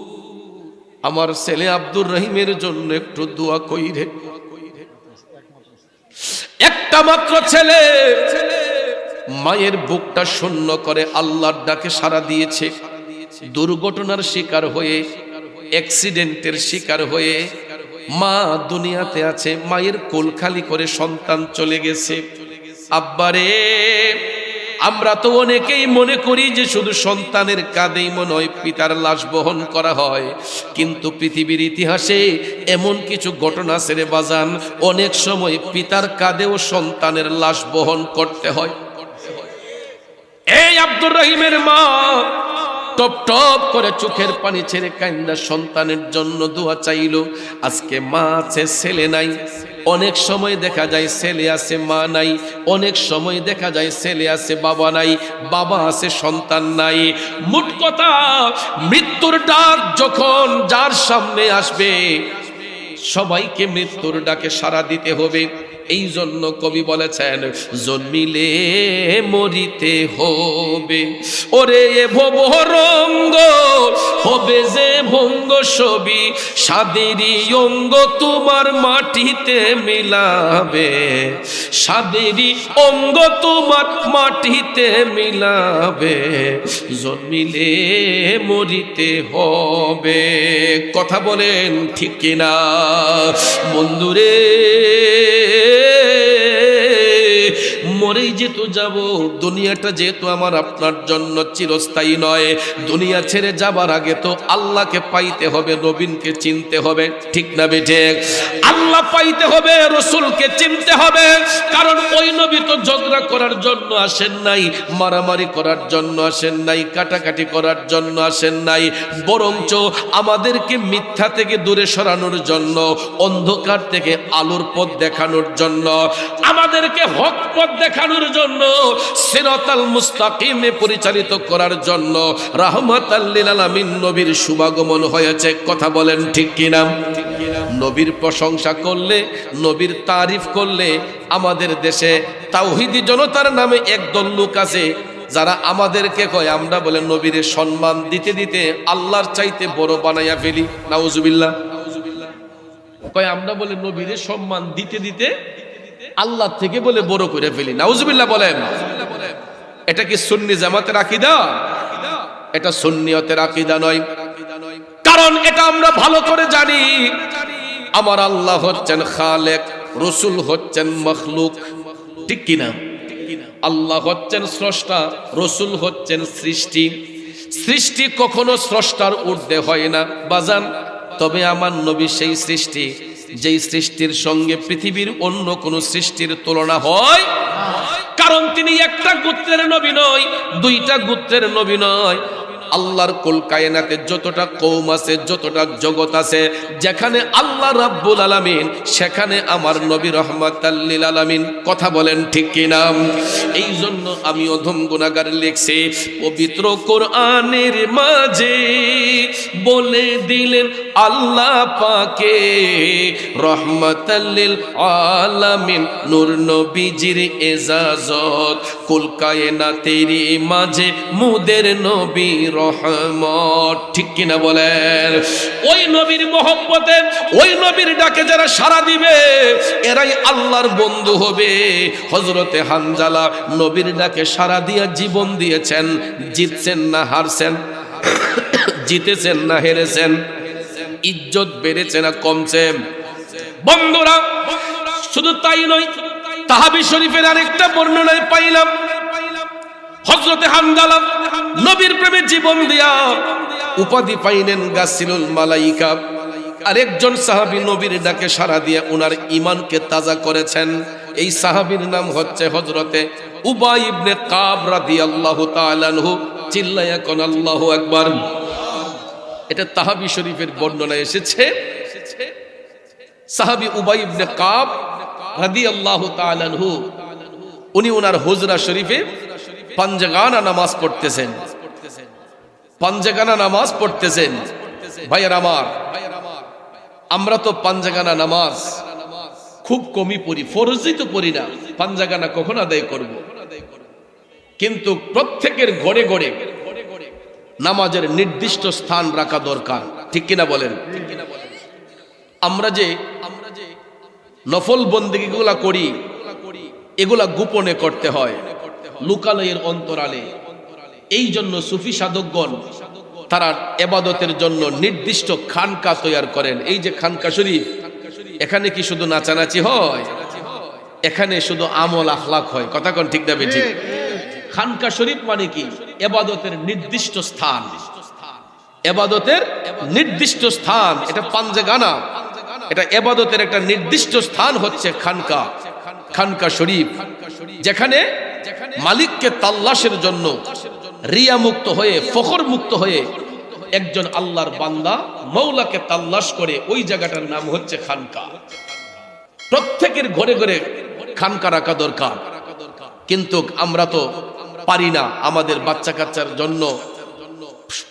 আমার ছেলে আব্দুর রহিমের জন্য একটু দোয়া কইরে। একটা মাত্র ছেলে, মায়ের বুকটা শূন্য করে আল্লাহর ডাকে সাড়া দিয়েছে। দুর্ঘটনার শিকার হয়ে, অ্যাক্সিডেন্টের শিকার হয়ে মা দুনিয়াতে আছে, মায়ের কোল খালি করে সন্তান চলে গেছে। আব্বারে, আমরা তো অনেকেই মনে করি যে শুধু সন্তানের কাঁধেই মনে হয় পিতার লাশ বহন করা হয়, কিন্তু পৃথিবীর ইতিহাসে এমন কিছু ঘটনা আছে রে বাজান, অনেক সময় পিতার কাঁধেও সন্তানের লাশ বহন করতে হয়। এই আব্দুর রহিমের মা টপ টপ করে চোখের পানি ছেড়ে কান্না সন্তানের জন্য দোয়া চাইলো। আজকে মা আছে, ছেলে নাই। অনেক সময় দেখা যায় ছেলে আছে, মা নাই। অনেক সময় দেখা যায় ছেলে আছে, বাবা নাই। বাবা আছে, সন্তান নাই। মোট কথা, মৃত্যুর ডাক যখন যার সামনে আসবে সবাইকে মৃত্যুর ডাকে সাড়া দিতে হবে। এই জন্য কবি বলেছেন, জন্মিলে মরিতে হবে, ওরে এ ভবরঙ্গ হবে যে ভঙ্গ ছবি, সাদেরই অঙ্গ তোমার মাটিতে মিলাবে, সাদেরই অঙ্গ তোমার মাটিতে মিলাবে, জন্মিলে মরিতে হবে। কথা বলেন ঠিক কিনা বন্ধুরে? মরেই যেহেতু যাব, দুনিয়াটা যেহেতু আমার আপনার জন্য চিরস্থায়ী নয়, দুনিয়া ছেড়ে যাবার আগে তো আল্লাহকে পাইতে হবে, নবীনকে চিনতে হবে, ঠিক না বেঠে? আল্লাহ পাইতে হবে, রসুলকে চিনতে হবে। কারণ ওই নবী তো ঝগড়া করার জন্য আসেন নাই, মারামারি করার জন্য আসেন নাই, কাটাকাটি করার জন্য আসেন নাই, বরঞ্চ আমাদেরকে মিথ্যা থেকে দূরে সরানোর জন্য, অন্ধকার থেকে আলোর পথ দেখানোর জন্য, আমাদেরকে হক পথ দেখানোর জন্য, সিরাতাল মুস্তাকিমে পরিচালিত করার জন্য রাহমাতাল লিল আলামিন নবীর শুভাগমন হয়েছে। কথা বলেন ঠিক কিনা? নবীর প্রশংসা করলে, নবীর তারিফ করলে, আমাদের দেশে তাওহীদি জনতার নামে একদল লোক আছে যারা আমাদেরকে কয়, আমরা বলে নবীর সম্মান দিতে দিতে আল্লাহর চাইতে বড় বানাইয়া ফেলি। নাউজুবিল্লাহ। কয় আমরা বলে নবীর সম্মান দিতে দিতে আল্লাহ থেকে বলে বড় করে ফেলি। নাউজুবিল্লাহ বলেন। এটা কি সুন্নি জামাতের আকীদা? এটা সুন্নিয়তের আকীদা নয়। কারণ এটা আমরা ভালো করে জানি, আমার আল্লাহ হচ্ছেন খালেক, রসুল হচ্ছেন মখলুক, ঠিক কিনা? আল্লাহ হচ্ছেন স্রষ্টা, রসুল হচ্ছেন সৃষ্টি। সৃষ্টি কখনো স্রষ্টার ঊর্ধ্বে হয় না বাজান। তবে আমার নবী সেই সৃষ্টি, যেই সৃষ্টির সঙ্গে পৃথিবীর অন্য কোন সৃষ্টির তুলনা হয়। কারণ তিনি একটা গোত্রের নবী নয়, দুইটা গোত্রের নবী নয়। আল্লাহর কুল কায়নাতে যতটা কওম আছে, যতটা জগৎ আছে, যেখানে আল্লাহ রাব্বুল আলামিন সেখানে আমার নবী রহমাতাল লিল আলামিন। কথা বলেন ঠিক কিনা? এই জন্য আমি অধম গুনাহগার লিখছি, পবিত্র কোরআনের মাঝে বলে দিলেন আল্লাহ পাকে রহমাতাল লিল আলামিন, নূর নবীজির এজাজত, কুল কায়নাতের মাঝে মুদের নবী রহমত। ঠিক কিনা বলেন? ওই নবীর মহব্বতে, ওই নবীর ডাকে যারা সাড়া দিবে এরাই আল্লাহর বন্ধু হবে। হযরতে হানজালা নবীর ডাকে সাড়া দিয়া জীবন দিয়েছেন। জিতছেন না হারছেন? জিতেছেন না হেরেছেন? ইজ্জত বেড়েছে না কমছে? বন্ধুরা, শুধু তাই নয়, তাহাবি শরীফের আরেকটা বর্ণনায় পাইলাম হযরতে হানজালা নবীর প্রেমে জীবন দিয়া উপাধি পাইলেন গাসিলুল মালাইকা। আরেকজন সাহাবী নবীর ডাকে সাড়া দিয়ে ওনার ঈমানকে তাজা করেছেন। এই সাহাবীর নাম হচ্ছে হযরতে উবাই ইবনে কাব রাদিয়াল্লাহু তাআলা আনহু, চিল্লায়া কোন আল্লাহু আকবার। এটা তাহাবি শরীফের বর্ণনা এসেছে, সাহাবী উবাই ইবনে কাব রাদিয়াল্লাহু তাআলা আনহু উনি ওনার হুজরা শরীফে পাঞ্জাগানা নামাজ পড়তেছেন, পাঞ্জাগানা নামাজ পড়তেছেন। ভাইয়ের আমার, আমরা তো পাঞ্জাগানা নামাজ খুব কমই পড়ি, ফরজই তো পড়ি না, পাঞ্জাগানা কখন আদায় করব? কিন্তু প্রত্যেকের ঘরে ঘরে নামাজের নির্দিষ্ট স্থান রাখা দরকার, ঠিক কিনা বলেন? আমরা যে নফল বন্দেগীগুলা করি এগুলা গোপনে করতে হয়, লুকালয়ের অন্তরালে। এই জন্য সুফি সাধকগণ তারা ইবাদতের জন্য নির্দিষ্ট খানকা তৈরি করেন। এই যে খানকা শরীফ, এখানে কি শুধু নাচানাচি হয়? এখানে শুধু আমল আখলাক হয়। কথা কোন ঠিক না বেঠিক? খানকা শরীফ মানে কি? ইবাদতের নির্দিষ্ট স্থান, ইবাদতের নির্দিষ্ট স্থান। এটা পাঞ্জাগানা, এটা ইবাদতের একটা নির্দিষ্ট স্থান হচ্ছে খানকা, খানকা শরীফ, যেখানে মালিককে তাল্লাশের জন্য রিয়া মুক্ত হয়ে, ফখর মুক্ত হয়ে একজন আল্লাহর বান্দা মৌলাকে তাল্লাশ করে, ওই জায়গাটার নাম হচ্ছে খানকা। প্রত্যেকের ঘরে ঘরে খানকা রাখা দরকার, কিন্তু আমরা তো পারি না। আমাদের বাচ্চা কাচ্চার জন্য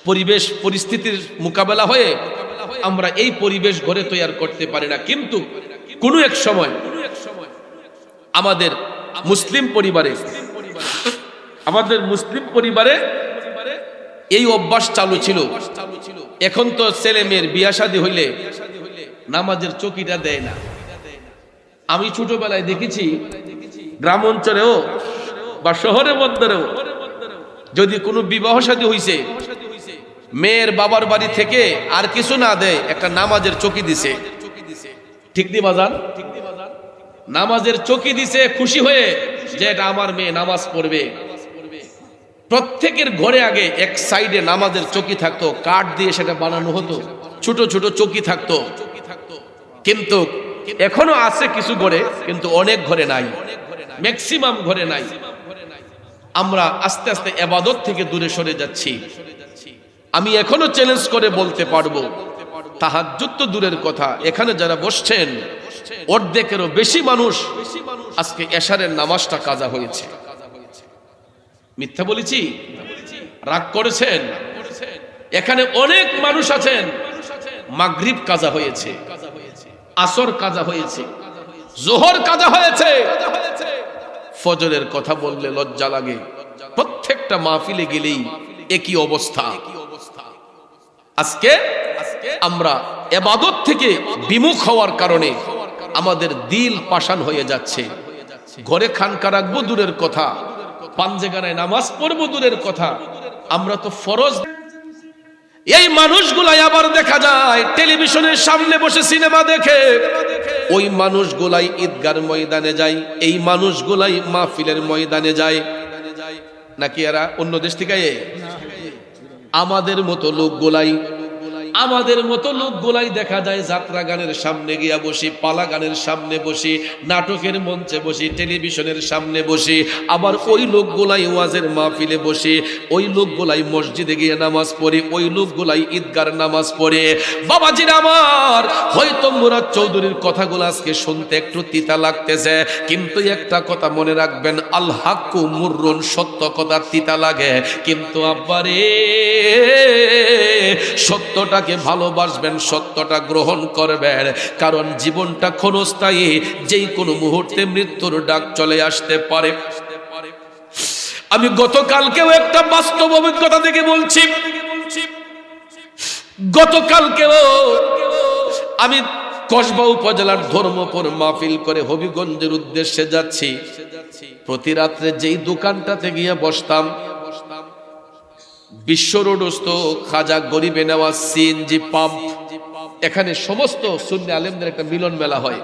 পরিবেশ পরিস্থিতির মোকাবেলা হয়ে আমরা এই পরিবেশ গড়ে তৈরি করতে পারি না। কিন্তু কোনো এক সময় আমাদের মুসলিম পরিবারে এই অভ্যাস চালু ছিল। এখন তো ছেলে মেয়ের বিয়া শাদী হইলে নামাজের চকিটা দেয় না। আমি ছোটবেলায় দেখেছি গ্রাম অঞ্চলেও বা শহরের মধ্যেও যদি কোনো বিবাহ শাদী হইছে, মেয়ের বাবার বাড়ি থেকে আর কিছু না দেয়, একটা নামাজের চকি দিছে। ঠিক দি বাজান? নামাজের চকি দিছে খুশি হয়ে যে এটা আমার মেয়ে নামাজ পড়বে। প্রত্যেকের ঘরে আগে এক সাইডে নামাজের চকি থাকতো, কাঠ দিয়ে সেটা বানানো হতো, ছোট ছোট চকি থাকতো। কিন্তু এখনো আছে কিছু ঘরে, কিন্তু অনেক ঘরে নাই, ম্যাক্সিমাম ঘরে নাই। আমরা আস্তে আস্তে ইবাদত থেকে দূরে সরে যাচ্ছি। আমি এখনো চ্যালেঞ্জ করে বলতে পারবো, তাহাজ্জুদ তো দূরের কথা, এখানে যারা বসছেন অর্ধেকেরও বেশি মানুষ আজকে এশারের নামাজটা কাজা হয়েছে। মিথ্যা বলেছি? রাগ করেছেন? এখানে অনেক মানুষ আছেন মাগরিব কাজা হয়েছে, আসর কাজা হয়েছে, জোহর কাজা হয়েছে। ফজরের কথা বললে লজ্জা লাগে। প্রত্যেকটা মাহফিলে গেলেই একই অবস্থা। আজকে আমরা ইবাদত থেকে বিমুখ হওয়ার কারণে আমাদের দিল পাষাণ হয়ে যাচ্ছে। ঘরে খানকা রাখবো দূরের কথা, পাঞ্জাগানায় নামাজ পড়বো দূরের কথা, আমরা তো ফরজ। এই মানুষগুলাই আবার দেখা যায় টেলিভিশনের সামনে বসে সিনেমা দেখে। ওই মানুষগুলাই ঈদগার ময়দানে যায়, এই মানুষগুলাই মাহফিলের ময়দানে যায়। নাকি এরা অন্য দেশ থেকে? আমাদের মতো লোকগুলাই দেখা যায় যাত্রা গানের সামনে গিয়া বসি, পালা গানের সামনে বসি, নাটকের মঞ্চে বসি, টেলিভিশনের সামনে বসি। আবার ওই লোকগুলাই ওয়াজের মাহফিলে বসে, ওই লোকগুলাই মসজিদে গিয়ে নামাজ পড়ে, ওই লোকগুলাই ঈদগার নামাজ পড়ে। বাবাজির আমার, হয়তো মুরাদ চৌধুরীর কথাগুলো আজকে শুনতে একটু তিতা লাগতেছে, কিন্তু একটা কথা মনে রাখবেন, আল হাক্কু মুররুন, সত্য কথা তিতা লাগে, কিন্তু আব্বারে সত্যটাকে ভালোবাসবেন, সত্যটা গ্রহণ করবেন, কারণ জীবনটা ক্ষণস্থায়ী, যেই কোনো মুহূর্তে মৃত্যুর ডাক চলে আসতে পারে। আমি গতকালকেও একটা বাস্তব অভিজ্ঞতা থেকে বলছি। গতকালকেও আমি কসবা উপজেলার ধর্মপুর মাহফিল করে হবিগঞ্জের উদ্দেশ্যে যাচ্ছি। প্রতি রাত্রে যেই দোকানটাতে গিয়ে বসতাম, বিশ্ব রোডস্থ খাজা গরিবে নেওয়া সিএনজি পাম্প, এখানে সমস্ত সুন্নি আলেমদের একটা মিলন মেলা হয়,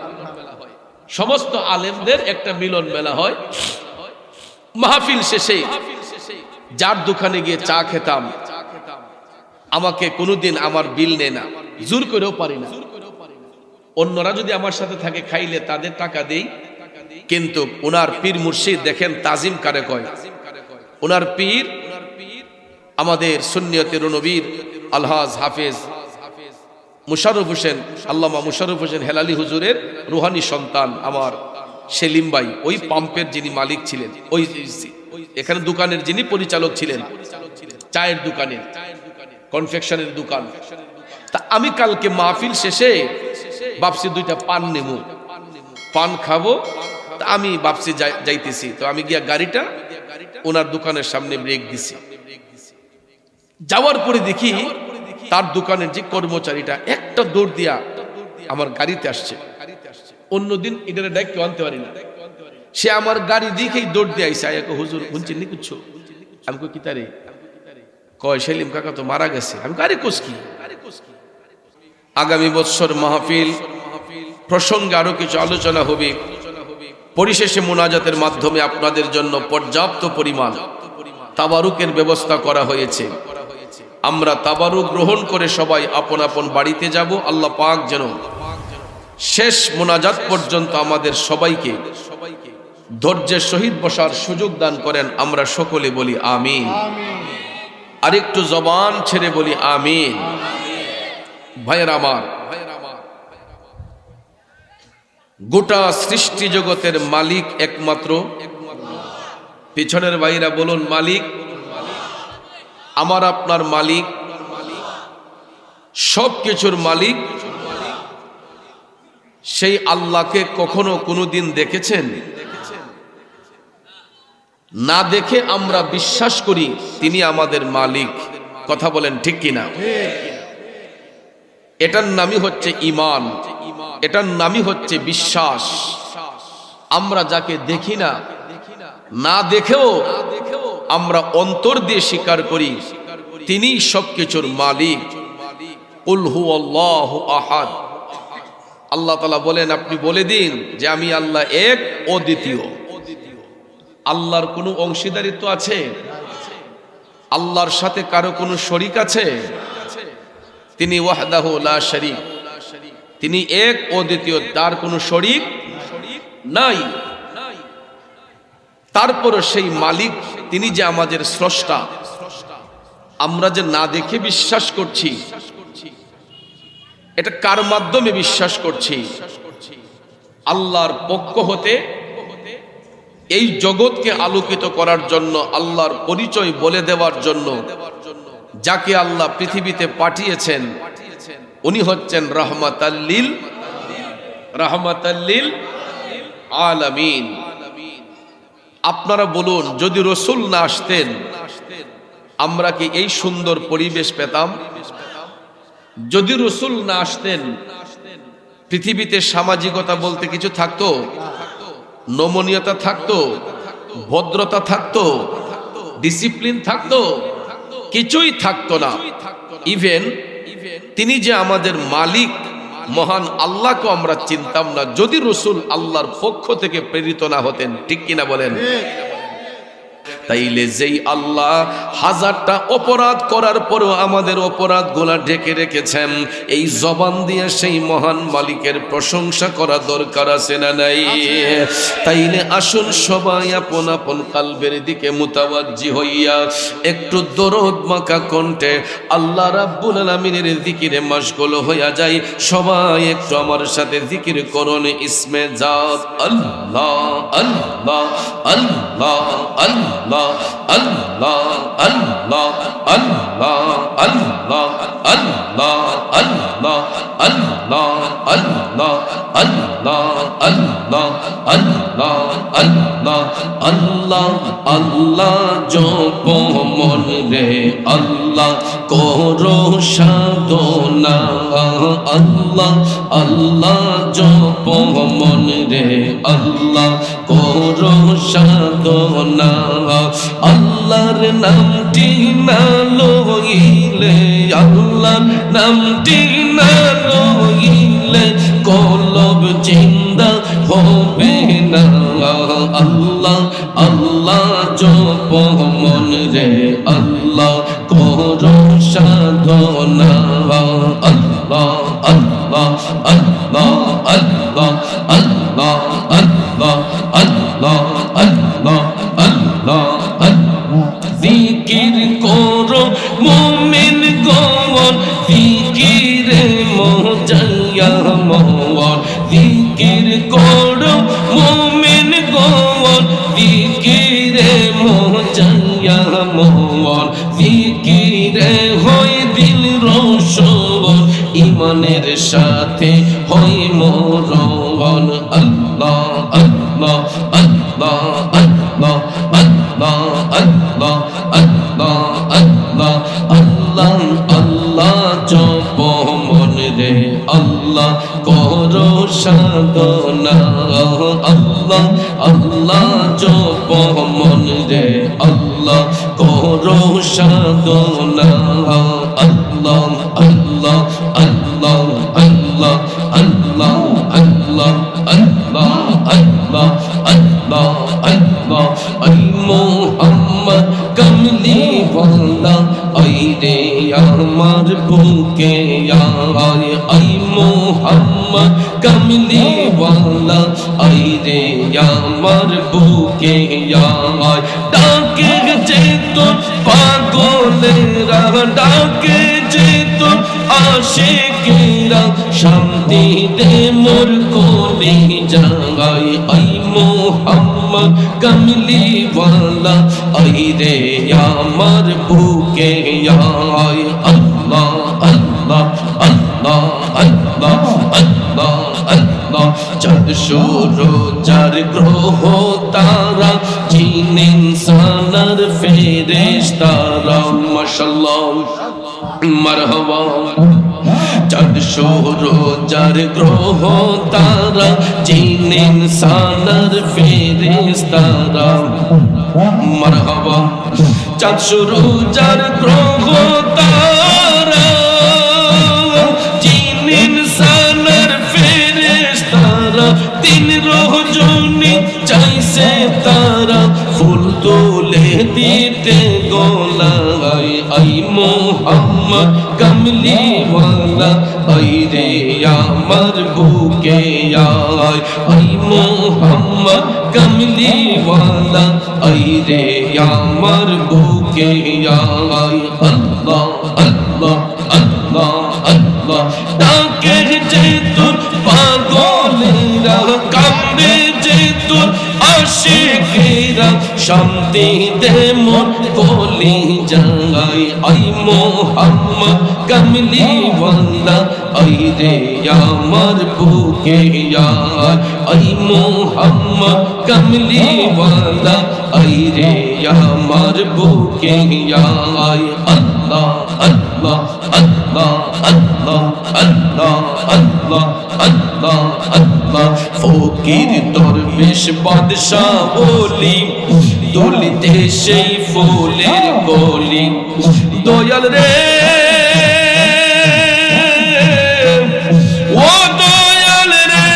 সমস্ত আলেমদের একটা মিলন মেলা হয়। মাহফিল শেষে যার দোকানে গিয়ে চা খেতাম, আমাকে কোনোদিন আমার বিল নেয় না, জোর করেও পারি না। অন্যরা যদি আমার সাথে থাকে খাইলে তাদের টাকা দেই, কিন্তু ওনার পীর মুর্শিদ দেখেন তাজিম কারে কয়। ওনার পীর আমাদের সুন্নিয়তের নবীর আলহাজ হাফেজ মুশাররফ হোসেন, আল্লামা মুশাররফ হোসেন হেলালি হুজুরের রুহানি সন্তান আমার সেলিম ভাই, ওই পাম্পের যিনি মালিক ছিলেন, ওই এখানে দোকানের যিনি পরিচালক ছিলেন, চায়ের দোকানে, কনফেকশনের দোকান। তা আমি কালকে মাহফিল শেষে ভাবছি দুইটা পান নেবো, পান খাবো। তা আমি ভাবছি যাইতেছি, তো আমি গিয়া গাড়িটা ওনার দোকানের সামনে ব্রেক দিছি। যাওয়ার পরে দেখি তার দোকানের যে কর্মচারীটা একটা দৌড় দিয়া আমার গাড়িতে আসছে। অন্যদিন এটার ডাক কেউ আনতে পারি না, সে আমার গাড়ি দিকেই দৌড় দিয়ে আইসে। আয়া হুজুর শুনছেন নি কুচ্ছ? আমি কই কিতারে? কয় সেলিম কাকা তো মারা গেছে। আমি গাড়ি কোস কি? আগামী বছর মাহফিল প্রসঙ্গে আরো কিছু আলোচনা হবে। পরিশেষে মোনাজাতের মাধ্যমে আপনাদের জন্য পর্যাপ্ত পরিমাণ তাবারুকের ব্যবস্থা করা হয়েছে। আমরা তাবারুক গ্রহণ করে সবাই আপন আপন বাড়িতে যাব। আল্লাহ পাক যেন শেষ মোনাজাত পর্যন্ত আমাদের সবাইকে ধৈর্যের সহিত বসার সুযোগ দান করেন। আমরা সকলে বলি আমিন। আরেকটু জবান ছেড়ে বলি আমিন। ভাইয়েরা আমার, গোটা সৃষ্টি জগতের মালিক একমাত্র। পিছনের ভাইরা বলুন মালিক। আমার আপনার মালিক, সব কিছুর মালিক সেই আল্লাহকে কখনো কোনোদিন দেখেছেন? না দেখে আমরা বিশ্বাস করি তিনি আমাদের মালিক। কথা বলেন ঠিক কিনা? এটার নামই হচ্ছে ঈমান, এটার নামই হচ্ছে বিশ্বাস। আমরা যাকে দেখি না, না দেখেও আমরা অন্তর দিয়ে স্বীকার করি তিনি সবকিছুর মালিক। কুল হুয়াল্লাহু আহাদ। আল্লাহ তাআলা বলেন আপনি বলে দিন যে আমি আল্লাহ এক ও দ্বিতীয়। আল্লাহর কোনো অংশীদারিত্ব আছে? আল্লাহর সাথে কারো কোনো শরীক আছে? তিনি ওয়াহদাহু লা শারীক, তিনি এক ও দ্বিতীয়, তার কোনো শরীক নাই। তারপরও সেই মালিক তিনি যে আমাদের স্রষ্টা, আমরা যে না দেখে বিশ্বাস করছি, এটা কার মাধ্যমে বিশ্বাস করছি? আল্লাহর পক্ষ হতে এই জগৎকে আলোকিত করার জন্য, আল্লাহর পরিচয় বলে দেওয়ার জন্য যাকে আল্লাহ পৃথিবীতে পাঠিয়েছেন উনি হচ্ছেন রাহমাতাল লিল আলামিন। আপনারা বলুন, যদি রসুল না আসতেন আমরা কি এই সুন্দর পরিবেশ পেতাম? যদি রসুল না আসতেন পৃথিবীতে সামাজিকতা বলতে কিছু থাকতো? নমনীয়তা থাকতো? ভদ্রতা থাকতো? ডিসিপ্লিন থাকতো? কিছুই থাকতো না। ইভেন তিনি যে আমাদের মালিক মহান আল্লাহকে আমরা চিনতাম না যদি রসুল আল্লাহর পক্ষ থেকে প্রেরিত না হতেন। ঠিক কিনা বলেন? তাইলে যেই আল্লাহ হাজারটা অপরাধ করার পরও আমাদের অপরাধ গুলা ঢেকে রেখেছেন, এই জবান দিয়ে সেই মহান মালিকের প্রশংসা করা দরকার আছে না নাই? তাইলে আসুন সবাই আপন আপন কালবের দিকে মুতাওয়াজ্জি হইয়া একটু দরদ মাখা কণ্ঠে আল্লাহ রাব্বুল আলামিনের জিকিরে মশগুল হইয়া যাই। সবাই একটু আমার সাথে জিকির করুন ইসমে জাত আল্লাহ আল্লাহ আল্লাহ আল্লাহ আল্লাহ আল্লাহ আল্লাহ আল্লাহ আল্লাহ আল্লাহ আল্লাহ আল্লাহ আল্লাহ আল্লাহ আল্লাহ আল্লাহ আল্লাহ আল্লাহ জপ মন রে আল্লাহ করো সাধনা। আল্লাহ আল্লাহ জপ মন রে আল্লাহ করো সাধনা। আল্লাহর নামটি না লইলে, আল্লাহর নামটি না লইলে কলব জিন্দা হবে না। আল্লাহ আল্লাহ জপ মন রে আল্লাহ করো সাধনা। আল্লাহ আল্লাহ আল্লাহ আল্লাহ আল্লাহ আল্লাহ মন ফিকিরে হয় দিল রোশন ইমানের সাথে হয় মরণ আল্লাহ আল্লাহ আল্লাহ আল্লাহ আল্লাহ আল্লাহ আল্লাহ আল্লাহ আল্লাহ আল্লাহ জপ মন রে আল্লাহ করো সাধনা আল্লাহ আল্লাহ জপ মন রে আল্লাহ করো সাধনা আল্লাহ আল্লাহ আল্লাহ আল্লাহ আল্লাহ আল্লাহ আল্লাহ আল্লাহ আল্লাহ আল্লাহ আই মোহাম্মদ কমলি ওয়ালা আই রে আমার বুকে আয় আই মোহাম্মদ কমলি ওয়ালা আই রে আমার বুকে আয় ডাকে যে তো পাগলেরা ডাকে যে তো আশিকেরা শান্তি দে মোর কোলে যায় আই মোহাম্মদ কমলি ওয়ালা আই রে আমার বুকে আয় আল্লাহ আল্লাহ আল্লাহ আল্লাহ আল্লাহ আল্লাহ চাঁদ সূর্য চার গ্রহ তারা জিন ইনসানের ফেরেশতারা মাশাআল্লাহ মারহাবা চাঁদ সূর্য চার গ্রহ তারা জিন ইনসানের ফেরেশতারা মারহাবা চাঁদ সূর্য চার গ্রহ তারা জিন ইনসানের ফেরেশতারা তিন রজনী চাইছে তারা ফুল তুলে দিতে গোলায় আই মোহাম্মদ কমলি ওয়ালা আই রে আমার বুকে আয় আই মোহাম্মদ কমলি ওয়ালা আই রে আমার বুকে আয় আল্লাহ আল্লাহ আল্লাহ আল্লাহ ডাকে যে তোর পাগলেরা কান্দে যে তোর আশিকেরা শান্তি দে মোর কোলে যায় আই মোহাম্মদ কমলি ওয়ালা আই রে আমার বুকে আয় আই মোহাম্মদ কমলি ওয়ালা আই রে আমার বুকে আয় আল্লাহ আল্লাহ আল্লাহ আল্লাহ আল্লাহ আল্লাহ আল্লাহ আল্লাহ ফকির দরবেশ বাদশাহ বলি তুলিতে সেই ফুলের কলি দয়াল রে ও দয়াল রে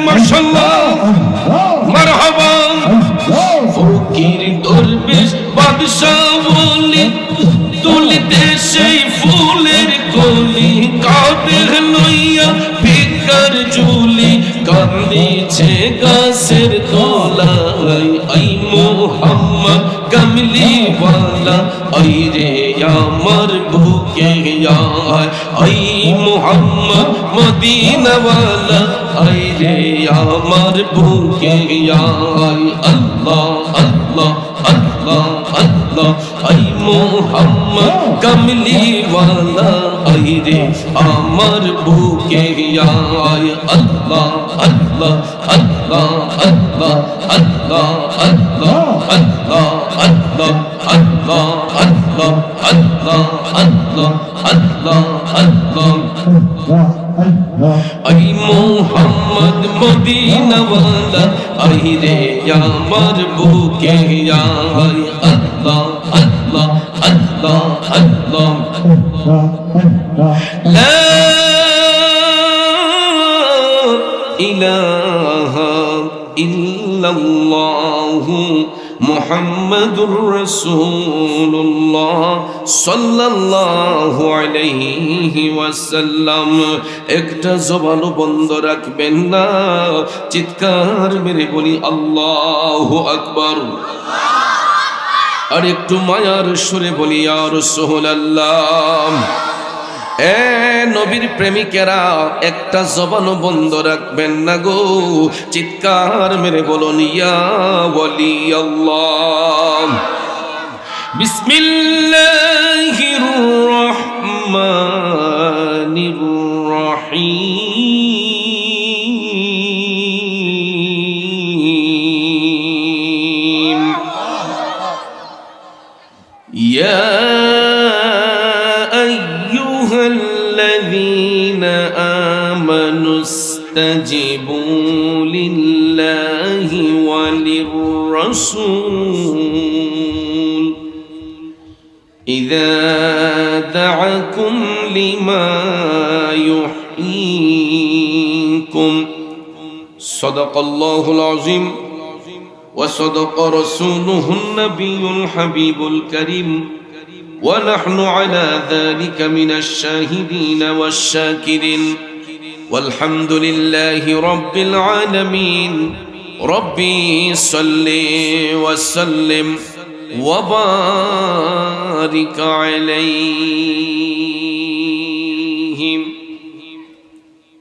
মাশাআল্লাহ মারহাবা ফকির দরবেশ বাদশাহ বলি তুলিতে সেই ফুলের কলি কাঁধে লইয়া ভিক্ষার ঝুলি কান্দিছে গাছের তলায় আই মোহাম্মদ কমলি ওয়ালা আই রে আমার বুকে আয় আই মোহাম্মদ মদিনা ওয়ালা আই রে আমার বুকে আয় আল্লাহ আল্লাহ আল্লাহ আল্লাহ আই মোহাম্মদ কমলি ওয়ালা আই রে আমার বুকে আয় আল্লাহ আল্লাহ আল্লাহ আল্লাহ আল্লাহ আল্লাহ আল্লাহ আল্লাহ আল্লাহ আল্লাহ আল্লাহ আল্লাহ আল্লাহ আল্লাহ আই মোহাম্মদ মদিনা ওয়ালা আই রে আমার বুকে আয় আল্লাহ আল্লাহ আল্লাহ আল্লাহ লা ইলাহা ইল্লাল্লাহু মুহাম্মাদুর রাসূলুল্লাহ সাল্লাল্লাহু আলাইহি ওয়াসাল্লাম। একটা জবান বন্ধ রাখবেন না, চিৎকার মেরে বলি আল্লাহু আকবার। আর একটু মায়ার সুরে বলি ইয়া রাসূলুল্লাহ। এ নবীর প্রেমিকেরা একটা জবানও বন্ধ রাখবেন না গো, চিৎকার মেরে বলুন ইয়া ওয়ালি আল্লাহ। বিসমিল্লাহির রহমানির রহিম। ইয়া الذين آمنوا استجيبوا لله وللرسول إذا دعاكم لما يحييكم صدق الله العظيم وصدق رسوله النبي الحبيب الكريم ونحن على ذلك من الشاهدين والشاكرين والحمد لله رب العالمين ربي صل وسلم وبارك عليهم